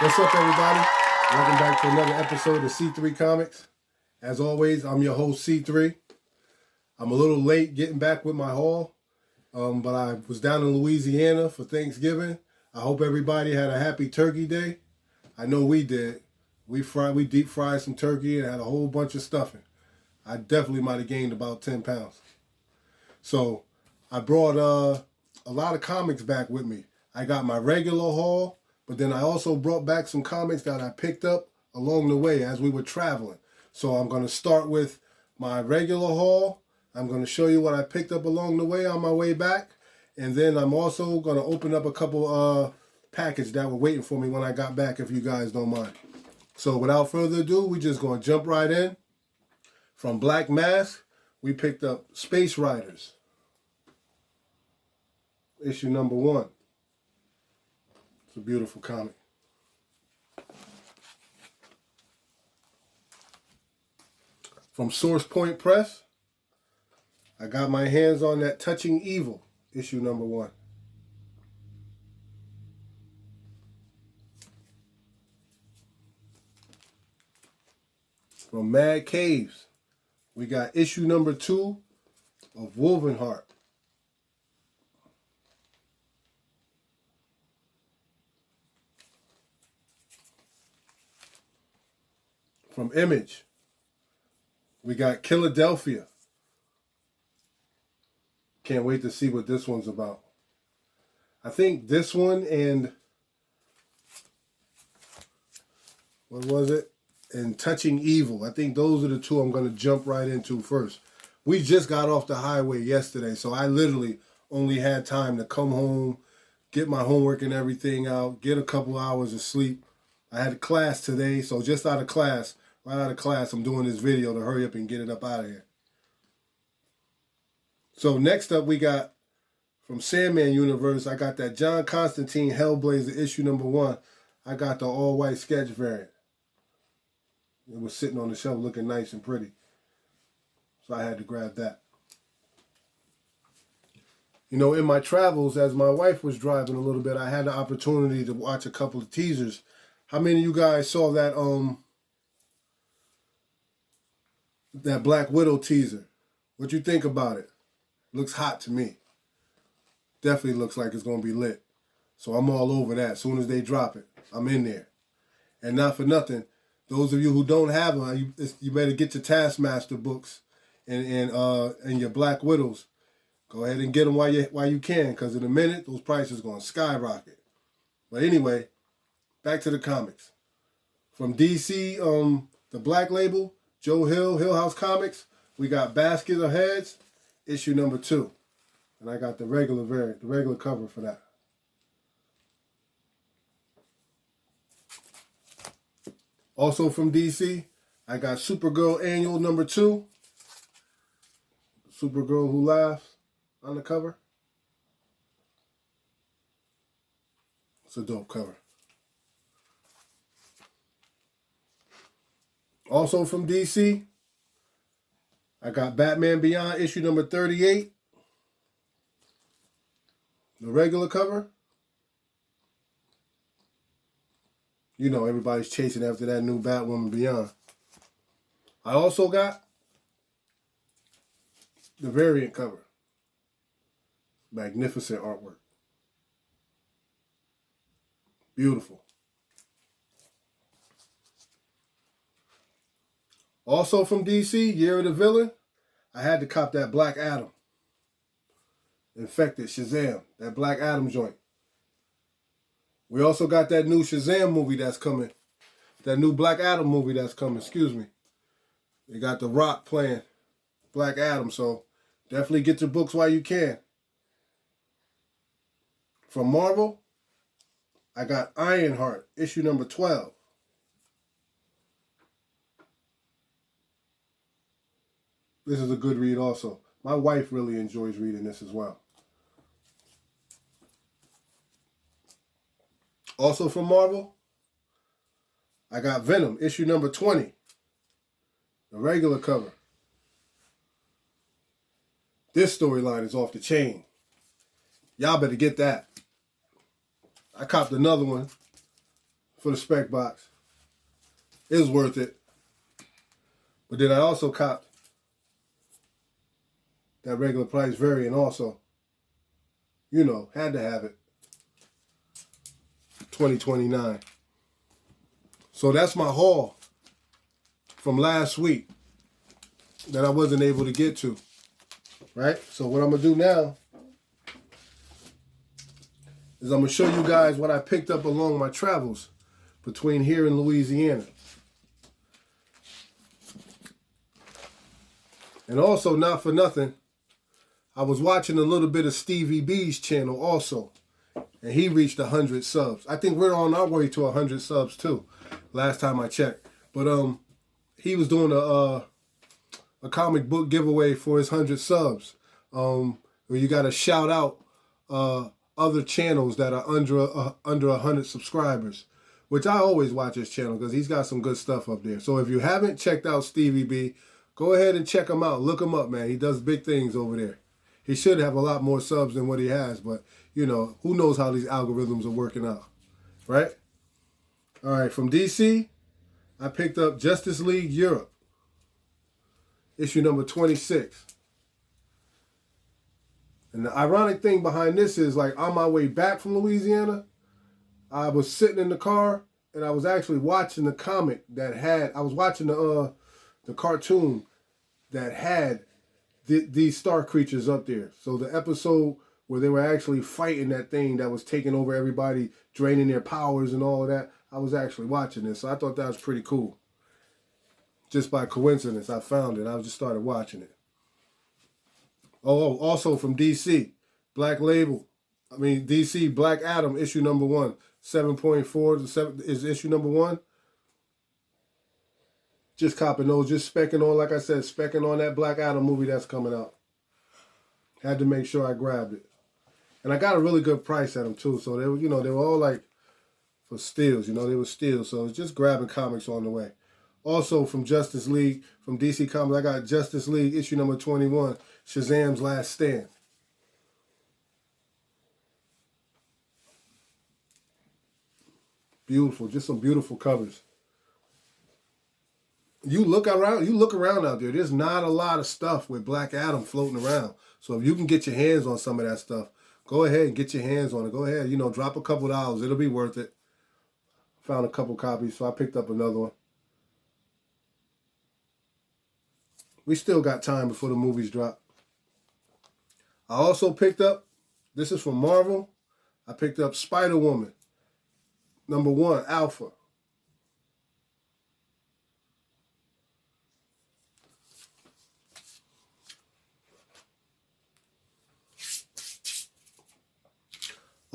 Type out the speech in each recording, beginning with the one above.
What's up, everybody? Welcome back to another episode of C3 Comics. As always, I'm your host, C3. I'm a little late getting back with my haul, but I was down in Louisiana for Thanksgiving. I hope everybody had a happy Turkey Day. I know we did. We deep fried some turkey and had a whole bunch of stuffing. I definitely might have gained about 10 pounds. So I brought a lot of comics back with me. I got my regular haul, but then I also brought back some comics that I picked up along the way as we were traveling. So I'm going to start with my regular haul. I'm going to show you what I picked up along the way on my way back. And then I'm also going to open up a couple packages that were waiting for me when I got back, if you guys don't mind. So without further ado, we're just going to jump right in. From Black Mask, we picked up Space Riders, issue number 1. It's a beautiful comic. From Source Point Press, I got my hands on that Touching Evil, issue number 1. From Mad Caves, we got issue number 2 of Woven Heart. From Image, we got Philadelphia. Can't wait to see what this one's about. I think this one and, what was it? And Touching Evil. I think those are the two I'm going to jump right into first. We just got off the highway yesterday, so I literally only had time to come home, get my homework and everything out, get a couple hours of sleep. I had a class today, so just right out of class, I'm doing this video to hurry up and get it up out of here. So next up, we got from Sandman Universe, I got that John Constantine Hellblazer issue number 1. I got the all-white sketch variant. It was sitting on the shelf looking nice and pretty. So I had to grab that. You know, in my travels, as my wife was driving a little bit, I had the opportunity to watch a couple of teasers. How many of you guys saw that that Black Widow teaser? What you think about it? Looks hot to me. Definitely looks like it's going to be lit. So I'm all over that. As soon as they drop it, I'm in there. And not for nothing, those of you who don't have them, you better get your Taskmaster books and your Black Widows. Go ahead and get them while you can, because in a minute, those prices are going to skyrocket. But anyway, back to the comics. From DC, the Black Label, Joe Hill, Hill House Comics, we got Basket of Heads, issue number 2. And I got the regular variant, the regular cover for that. Also from DC, I got Supergirl Annual number 2. Supergirl Who Laughs on the cover. It's a dope cover. Also from DC, I got Batman Beyond issue number 38. The regular cover. You know, everybody's chasing after that new Batwoman Beyond. I also got the variant cover. Magnificent artwork. Beautiful. Also from DC, Year of the Villain, I had to cop that Black Adam. Infected, Shazam, that Black Adam joint. We also got that new Shazam movie that's coming. That new Black Adam movie that's coming, excuse me. They got The Rock playing Black Adam, so definitely get your books while you can. From Marvel, I got Ironheart, issue number 12. This is a good read also. My wife really enjoys reading this as well. Also from Marvel, I got Venom, issue number 20. The regular cover. This storyline is off the chain. Y'all better get that. I copped another one for the spec box. It was worth it. But then I also copped that regular price variant also. You know, had to have it. 2029. So that's my haul from last week that I wasn't able to get to. Right? So what I'm going to do now is I'm going to show you guys what I picked up along my travels between here and Louisiana. And also, not for nothing, I was watching a little bit of Stevie B's channel also. And he reached 100 subs. I think we're on our way to 100 subs too, last time I checked. But he was doing a comic book giveaway for his 100 subs. Where you got to shout out other channels that are under 100 subscribers. Which I always watch his channel because he's got some good stuff up there. So if you haven't checked out Stevie B, go ahead and check him out. Look him up, man. He does big things over there. He should have a lot more subs than what he has, but, you know, who knows how these algorithms are working out, right? All right, from DC, I picked up Justice League Europe, issue number 26. And the ironic thing behind this is, like, on my way back from Louisiana, I was sitting in the car, and I was actually watching the comic that had, I was watching the cartoon that had these star creatures up there. So the episode where they were actually fighting that thing that was taking over everybody, draining their powers and all of that, I was actually watching this. So I thought that was pretty cool. Just by coincidence, I found it. I just started watching it. Oh, also from DC, DC Black Adam, issue number 1, 7.4 is issue number 1. Just copping those, just specking on, like I said, specking on that Black Adam movie that's coming out. Had to make sure I grabbed it. And I got a really good price at them too. So they were, you know, they were all like for steals, you know, they were steals. So it's just grabbing comics on the way. Also from Justice League, from DC Comics, I got Justice League issue number 21, Shazam's Last Stand. Beautiful, just some beautiful covers. You look around out there, there's not a lot of stuff with Black Adam floating around. So if you can get your hands on some of that stuff, go ahead and get your hands on it. Go ahead, you know, drop a couple dollars. It'll be worth it. Found a couple copies, so I picked up another one. We still got time before the movies drop. I also picked up, this is from Marvel, I picked up Spider-Woman, number 1, Alpha.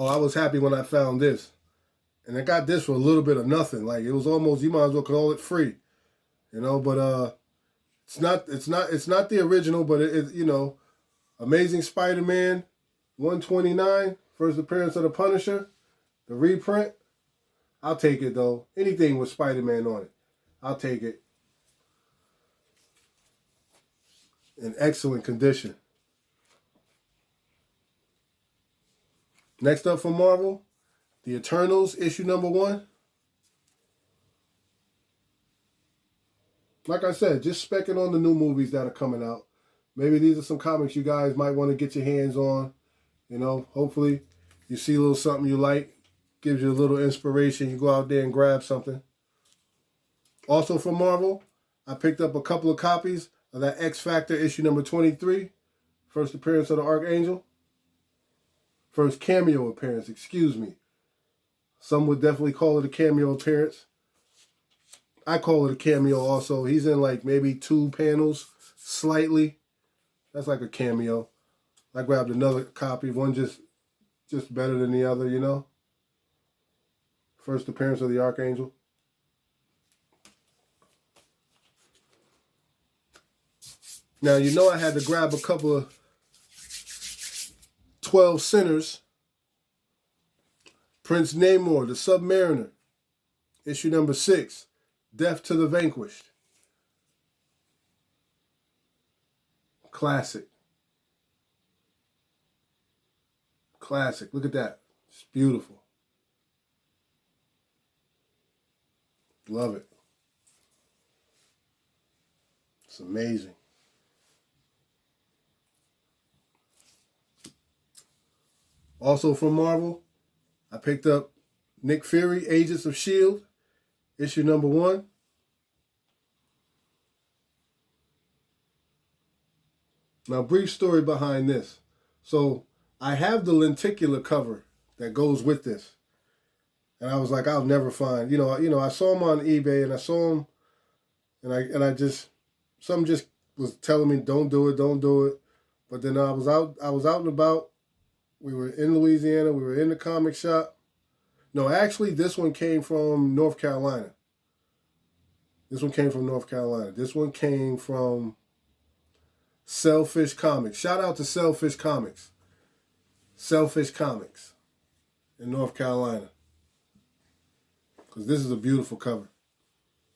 Oh, I was happy when I found this. And I got this for a little bit of nothing. Like, it was almost, you might as well call it free. You know, but it's not the original, but it you know, Amazing Spider-Man 129, first appearance of the Punisher, the reprint. I'll take it though. Anything with Spider-Man on it, I'll take it. In excellent condition. Next up from Marvel, The Eternals, issue number 1. Like I said, just specking on the new movies that are coming out. Maybe these are some comics you guys might want to get your hands on. You know, hopefully you see a little something you like, gives you a little inspiration. You go out there and grab something. Also from Marvel, I picked up a couple of copies of that X Factor issue number 23, first appearance of the Archangel. First cameo appearance, excuse me. Some would definitely call it a cameo appearance. I call it a cameo also. He's in like maybe 2 panels, slightly. That's like a cameo. I grabbed another copy, one just better than the other, you know. First appearance of the Archangel. Now, you know I had to grab a couple of 12 Sinners. Prince Namor, the Submariner, issue number 6, Death to the Vanquished. Classic. Classic. Look at that. It's beautiful. Love it. It's amazing. Also from Marvel, I picked up Nick Fury, Agents of S.H.I.E.L.D., issue number 1. Now, brief story behind this. So, I have the lenticular cover that goes with this. And I was like, I'll never find, I saw him on eBay and I saw him and I just, something just was telling me, don't do it. But then I was out and about. We were in Louisiana. We were in the comic shop. No, actually, this one came from North Carolina. This one came from Selfish Comics. Shout out to Selfish Comics. Selfish Comics in North Carolina. Because this is a beautiful cover.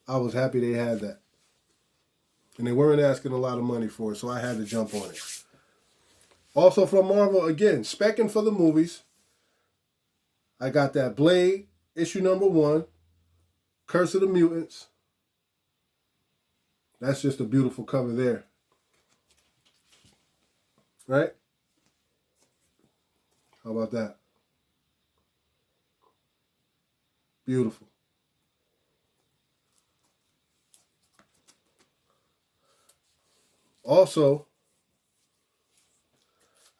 I was happy they had that. And they weren't asking a lot of money for it, so I had to jump on it. Also from Marvel, again, specking for the movies. I got that Blade, issue number 1. Curse of the Mutants. That's just a beautiful cover there. Right? How about that? Beautiful. Also,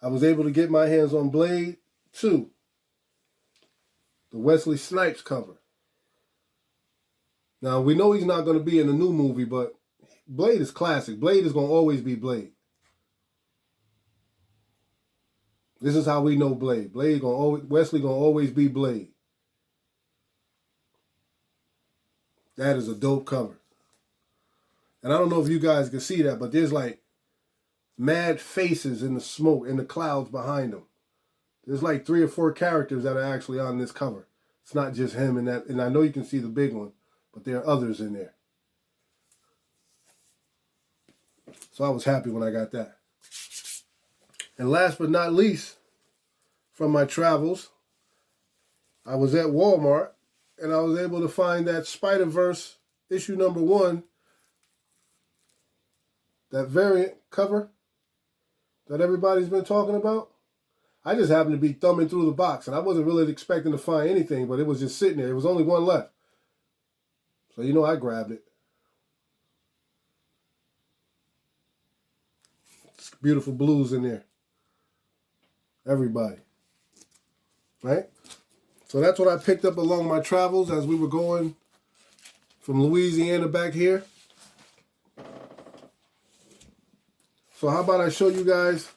I was able to get my hands on Blade 2, the Wesley Snipes cover. Now, we know he's not going to be in the new movie, but Blade is classic. Blade is going to always be Blade. This is how we know Blade. Wesley going to always be Blade. That is a dope cover. And I don't know if you guys can see that, but there's like mad faces in the smoke, in the clouds behind them. There's like 3 or 4 characters that are actually on this cover. It's not just him and I know you can see the big one, but there are others in there. So I was happy when I got that. And last but not least, from my travels, I was at Walmart and I was able to find that Spider-Verse issue number 1, that variant cover that everybody's been talking about. I just happened to be thumbing through the box and I wasn't really expecting to find anything, but it was just sitting there. There was only one left. So, I grabbed it. It's beautiful blues in there. Everybody. Right? So that's what I picked up along my travels as we were going from Louisiana back here. So how about I show you guys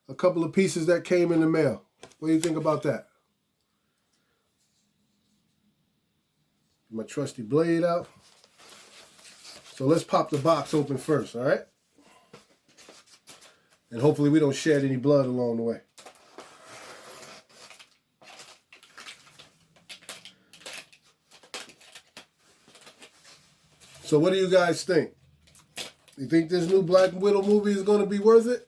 a couple of pieces that came in the mail. What do you think about that? My trusty Blade out. So let's pop the box open first, all right? And hopefully we don't shed any blood along the way. So what do you guys think? You think this new Black Widow movie is going to be worth it?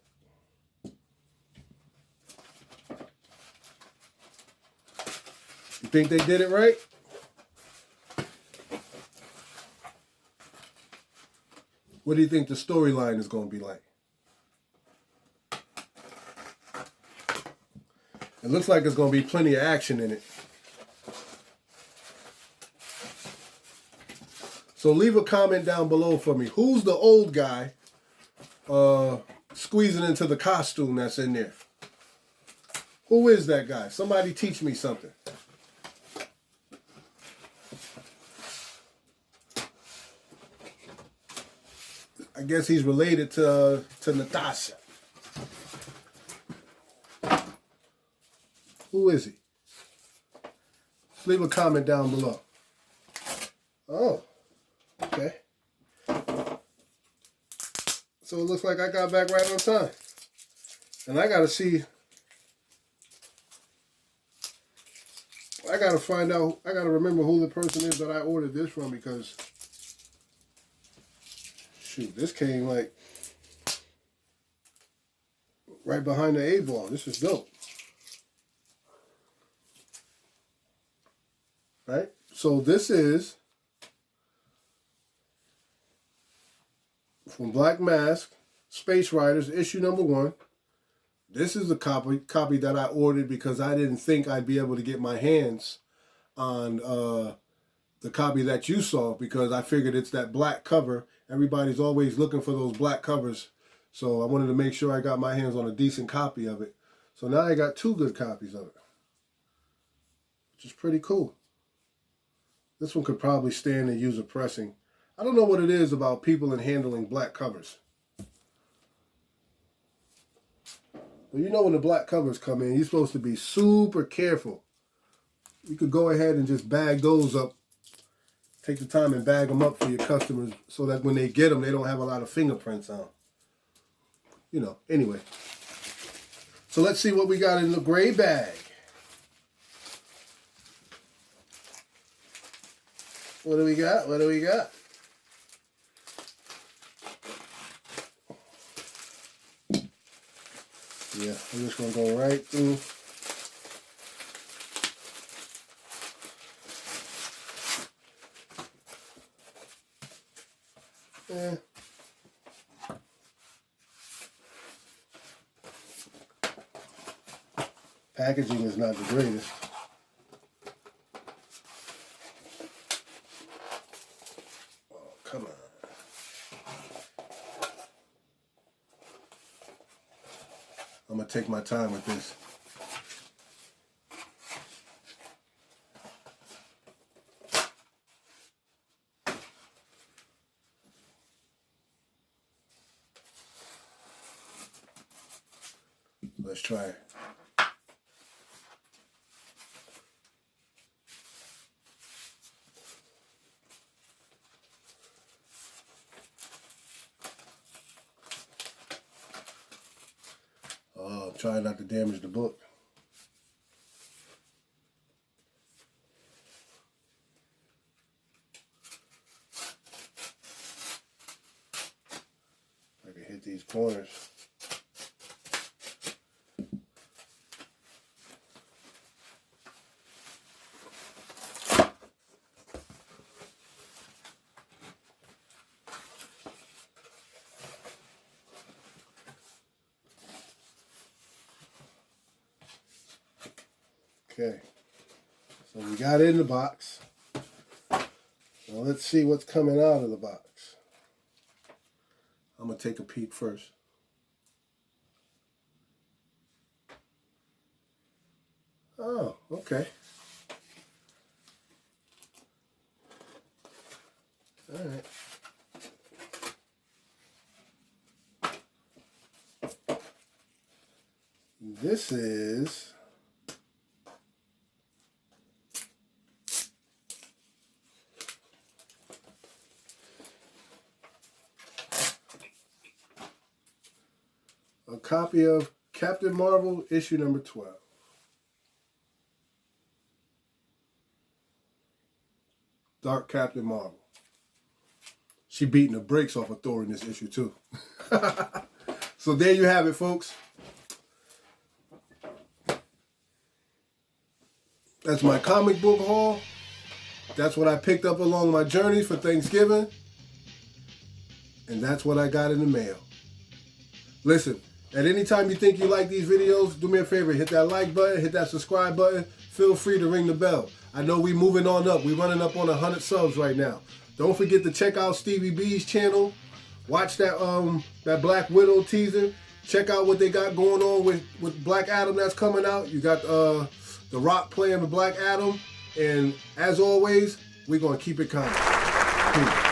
You think they did it right? What do you think the storyline is going to be like? It looks like there's going to be plenty of action in it. So leave a comment down below for me. Who's the old guy squeezing into the costume that's in there? Who is that guy? Somebody teach me something. I guess he's related to Natasha. Who is he? Leave a comment down below. Oh, okay. So it looks like I got back right on time. And I gotta see, I gotta find out, I gotta remember who the person is that I ordered this from, because shoot, this came like right behind the A-ball. This is dope. Right? So this is from Black Mask, Space Riders, issue number 1. This is the copy that I ordered because I didn't think I'd be able to get my hands on the copy that you saw, because I figured it's that black cover. Everybody's always looking for those black covers. So I wanted to make sure I got my hands on a decent copy of it. So now I got 2 good copies of it, which is pretty cool. This one could probably stand the use of pressing. I don't know what it is about people and handling black covers. But you know, when the black covers come in, you're supposed to be super careful. You could go ahead and just bag those up. Take the time and bag them up for your customers so that when they get them, they don't have a lot of fingerprints on. You know, anyway. So let's see what we got in the gray bag. What do we got? What do we got? Yeah, I'm just going to go right through. Yeah. Packaging is not the greatest. Oh, come on. I'm going to take my time with this. Let's try it. Oh, I'm trying not to damage the book. I can hit these corners. Okay, so we got it in the box. Now let's see what's coming out of the box. I'm going to take a peek first. Oh, okay. All right. This is a copy of Captain Marvel, issue number 12. Dark Captain Marvel. She beating the brakes off of Thor in this issue too. So there you have it, folks. That's my comic book haul. That's what I picked up along my journey for Thanksgiving. And that's what I got in the mail. Listen, at any time you think you like these videos, do me a favor, hit that like button, hit that subscribe button. Feel free to ring the bell. I know we moving on up. We're running up on 100 subs right now. Don't forget to check out Stevie B's channel. Watch that Black Widow teaser. Check out what they got going on with Black Adam that's coming out. You got The Rock playing with Black Adam. And as always, we're going to keep it coming. Peace.